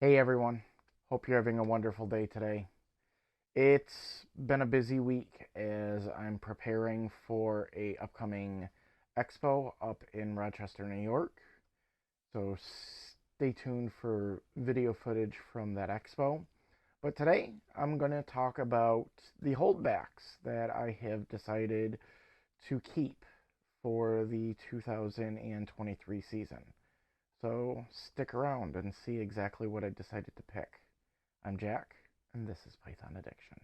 Hey everyone, hope you're having a wonderful day today. It's been a busy week as I'm preparing for a upcoming expo up in Rochester, New York. So stay tuned for video footage from that expo. But today I'm going to talk about the holdbacks that I have decided to keep for the 2023 season. So stick around and see exactly what I decided to pick. I'm Jack, and this is Python Addiction.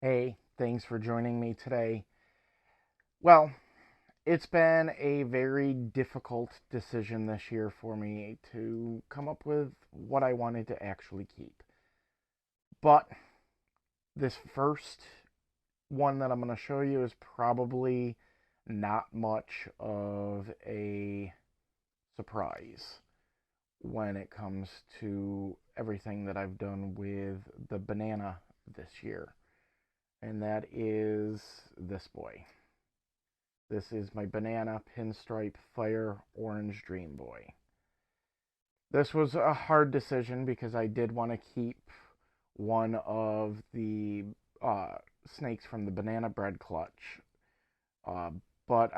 Hey, thanks for joining me today. Well, it's been a very difficult decision this year for me to come up with what I wanted to actually keep. But this first one that I'm going to show you is probably not much of a surprise when it comes to everything that I've done with the banana this year. And that is this boy. This is my banana pinstripe fire orange dream boy. This was a hard decision because I did want to keep one of the snakes from the banana bread clutch. But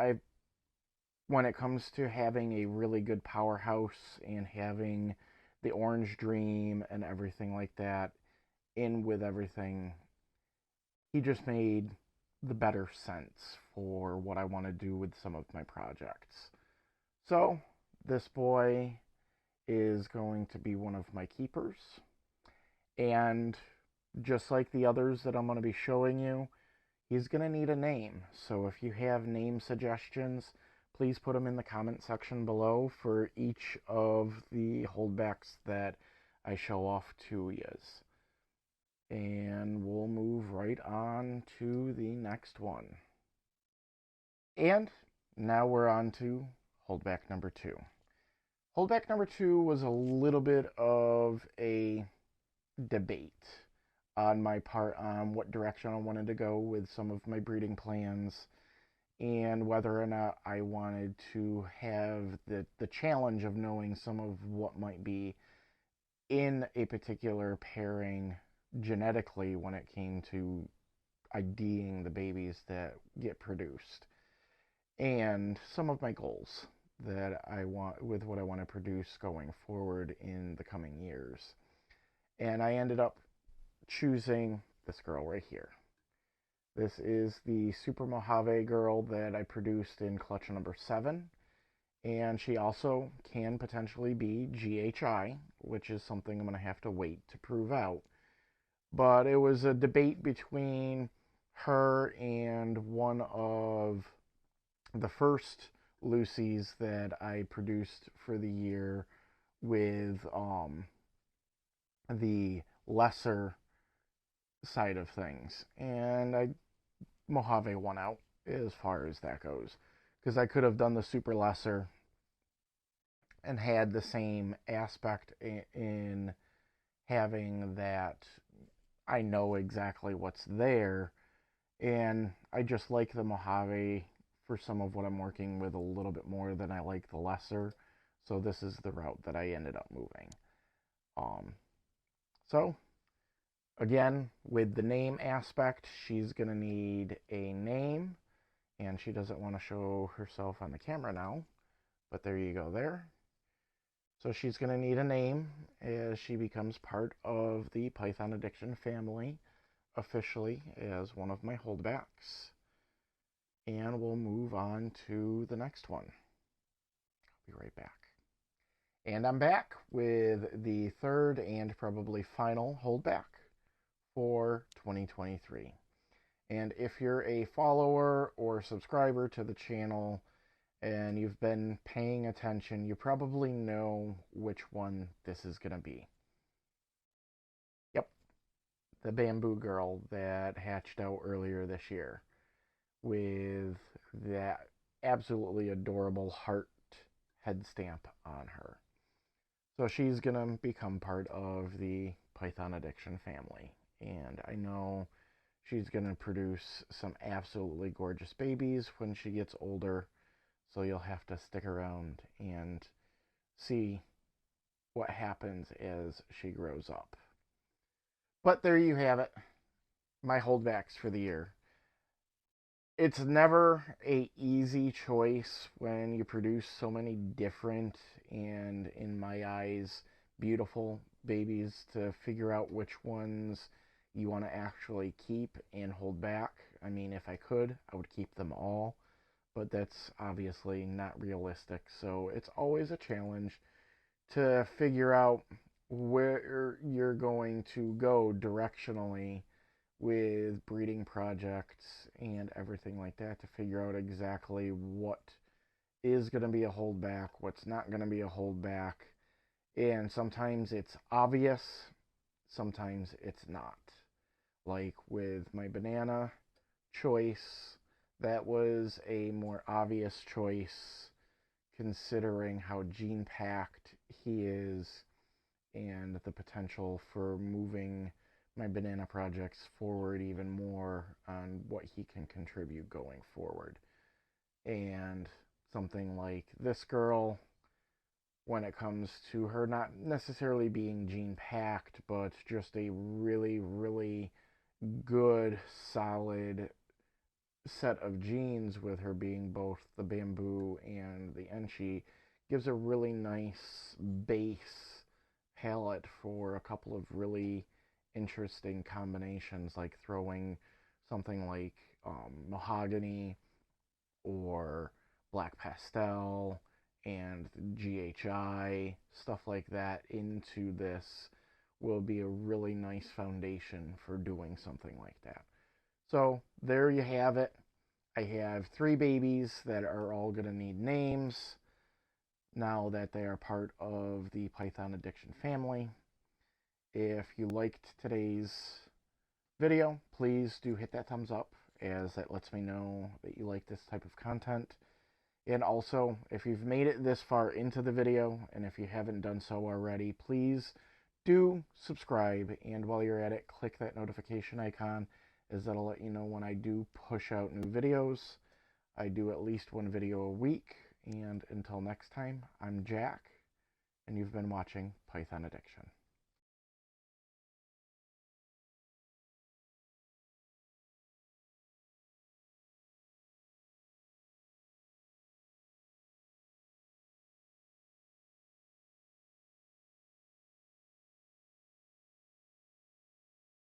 when it comes to having a really good powerhouse and having the orange dream and everything like that in with everything, he just made the better sense for what I want to do with some of my projects. So this boy is going to be one of my keepers, and just like the others that I'm going to be showing you, he's going to need a name. So if you have name suggestions, please put them in the comment section below for each of the holdbacks that I show off to you. And we'll move right on to the next one. And now we're on to holdback number 2. Holdback number 2 was a little bit of a debate on my part on what direction I wanted to go with some of my breeding plans and whether or not I wanted to have the challenge of knowing some of what might be in a particular pairing genetically when it came to IDing the babies that get produced, and some of my goals that I want with what I want to produce going forward in the coming years. And I ended up choosing this girl right here. This is the Super Mojave girl that I produced in clutch number 7. And she also can potentially be GHI, which is something I'm going to have to wait to prove out. But it was a debate between her and one of the first Lucy's that I produced for the year with the lesser side of things. And Mojave won out as far as that goes, because I could have done the super lesser and had the same aspect in having that I know exactly what's there, and I just like the Mojave for some of what I'm working with a little bit more than I like the lesser, so this is the route that I ended up moving. So again, with the name aspect, she's going to need a name, and she doesn't want to show herself on the camera now, but there you go there. So she's going to need a name as she becomes part of the Python Addiction family officially as one of my holdbacks. And we'll move on to the next one. I'll be right back. And I'm back with the third and probably final holdback for 2023. And if you're a follower or subscriber to the channel and you've been paying attention, you probably know which one this is going to be. Yep, the bamboo girl that hatched out earlier this year with that absolutely adorable heart head stamp on her. So she's going to become part of the Python addiction family. And I know she's going to produce some absolutely gorgeous babies when she gets older. So you'll have to stick around and see what happens as she grows up. But there you have it, my holdbacks for the year. It's never a easy choice when you produce so many different and, in my eyes, beautiful babies to figure out which ones you want to actually keep and hold back. I mean, if I could, I would keep them all, but that's obviously not realistic. So it's always a challenge to figure out where you're going to go directionally with breeding projects and everything like that, to figure out exactly what is going to be a holdback, what's not going to be a holdback. And sometimes it's obvious, sometimes it's not. Like with my banana choice, that was a more obvious choice considering how gene packed he is and the potential for moving my banana projects forward even more on what he can contribute going forward. And something like this girl, when it comes to her not necessarily being gene packed, but just a really, really good, solid set of genes, with her being both the bamboo and the enchi, gives a really nice base palette for a couple of really interesting combinations, like throwing something like mahogany or black pastel and GHI, stuff like that, into this will be a really nice foundation for doing something like that. So there you have it. I have 3 babies that are all going to need names now that they are part of the Python addiction family. If you liked today's video, please do hit that thumbs up, as that lets me know that you like this type of content. And also, if you've made it this far into the video, and if you haven't done so already, please do subscribe, and while you're at it, click that notification icon, as that'll let you know when I do push out new videos. I do at least 1 video a week, and until next time, I'm Jack, and you've been watching Python Addiction.